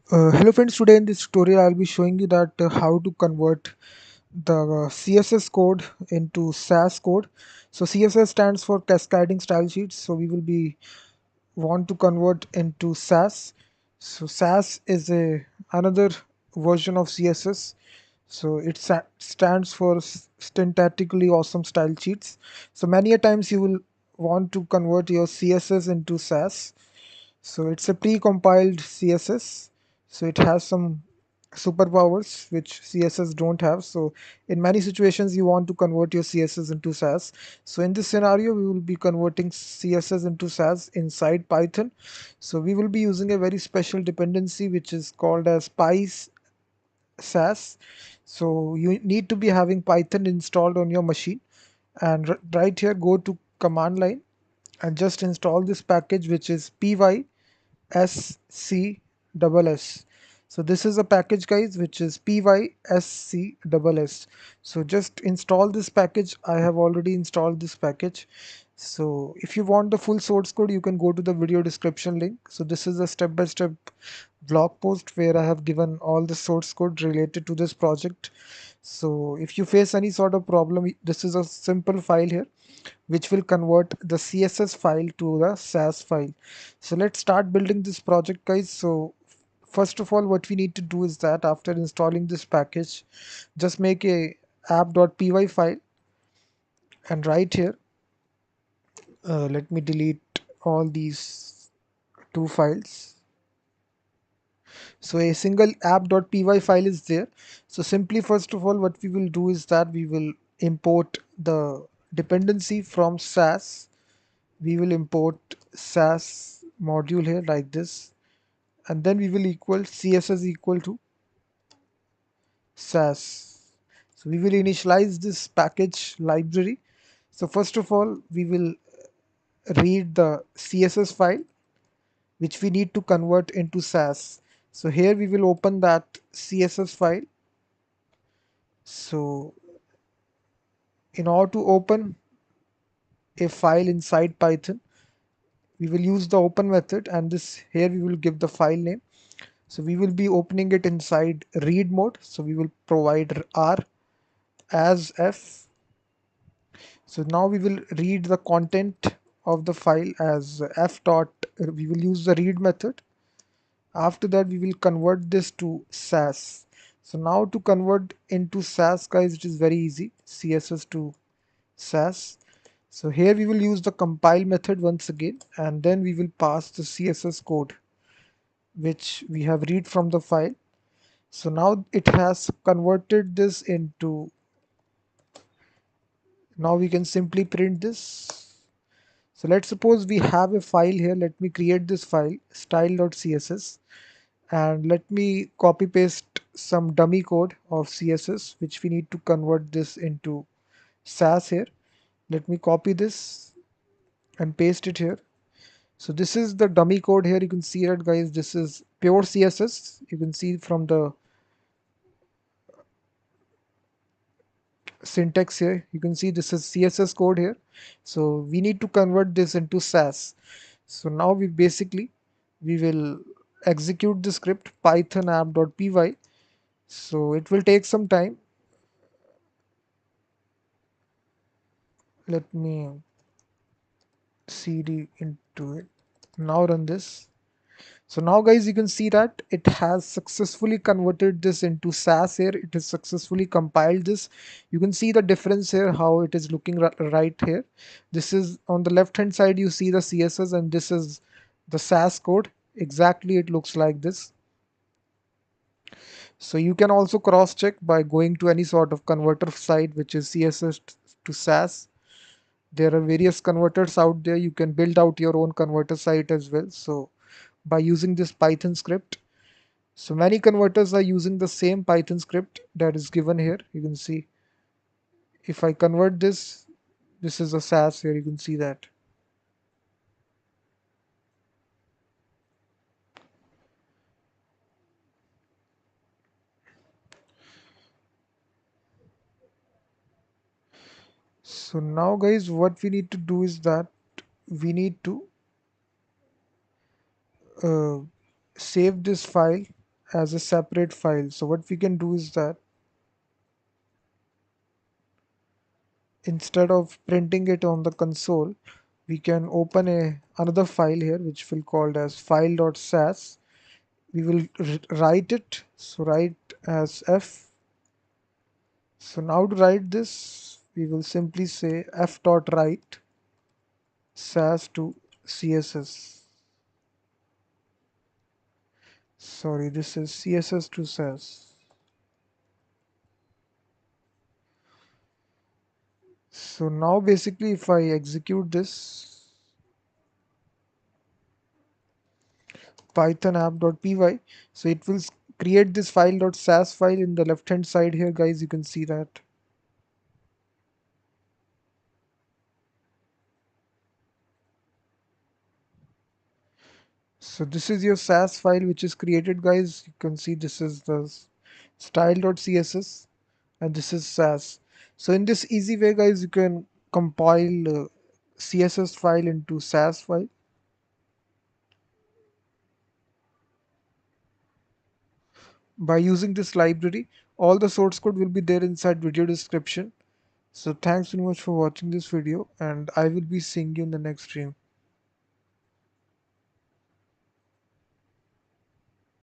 Hello friends, today in this tutorial I'll be showing you that how to convert the CSS code into SAS code. So CSS stands for cascading style sheets. So we will be want to convert into SAS. So SAS is a another version of CSS. So it stands for syntactically awesome style sheets. So many a times you will want to convert your CSS into SAS. So it's a pre-compiled CSS. So it has some superpowers which CSS don't have. So in many situations you want to convert your CSS into SAS. So in this scenario we will be converting CSS into SAS inside Python. So we will be using a very special dependency which is called as pyScss. So you need to be having Python installed on your machine, and right here go to command line and just install this package which is PYSCSS. So this is a package guys which is PYSCSS. So just install this package. I have already installed this package. So if you want the full source code, you can go to the video description link. So this is a step-by-step blog post where I have given all the source code related to this project. So if you face any sort of problem, this is a simple file here which will convert the CSS file to the SAS file. So let's start building this project guys. So first of all what we need to do is that after installing this package, just make a app.py file, and right here let me delete all these two files. So a single app.py file is there. So simply first of all what we will do is that we will import the dependency from SAS. We will import SAS module here like this, and then we will equal CSS equal to SAS. So we will initialize this package library. So first of all we will read the CSS file which we need to convert into SAS. So here we will open that CSS file. So in order to open a file inside Python, we will use the open method, and this here we will give the file name. So we will be opening it inside read mode. So we will provide R as F. So now we will read the content of the file as F dot. We will use the read method. After that we will convert this to SAS. So now to convert into SAS guys, it is very easy. CSS to SAS. So here we will use the compile method once again, and then we will pass the CSS code which we have read from the file. So now it has converted this into, now we can simply print this. So let's suppose we have a file here. Let me create this file style.css, and let me copy paste some dummy code of CSS which we need to convert this into SAS here. Let me copy this and paste it here. So this is the dummy code here. You can see it guys. This is pure CSS. You can see from the syntax here, you can see this is CSS code here. So we need to convert this into SAS. So now we will execute the script python app.py. So it will take some time. Let me cd into it. Now run this. So now guys, you can see that it has successfully converted this into SAS here. It has successfully compiled this. You can see the difference here, how it is looking right here. This is on the left hand side, you see the CSS, and this is the SAS code. Exactly, it looks like this. So you can also cross check by going to any sort of converter site which is CSS to SAS. There are various converters out there. You can build out your own converter site as well. So by using this Python script. So many converters are using the same Python script that is given here. You can see if I convert this, this is a SAS here. You can see that. So now guys, what we need to do is that we need to uh, save this file as a separate file. So what we can do is that instead of printing it on the console, we can open another file here which will called as file.sas. We will write it. So write as f. So now to write this, we will simply say f.write sas to CSS. Sorry, this is CSS to sas. So now basically if I execute this python app.py, so it will create this file.sas file in the left hand side here, guys. You can see that. So this is your SAS file which is created, guys. You can see this is the style.css and this is SAS. So in this easy way, guys, you can compile CSS file into SAS file. By using this library, all the source code will be there inside video description. So thanks very much for watching this video, and I will be seeing you in the next stream.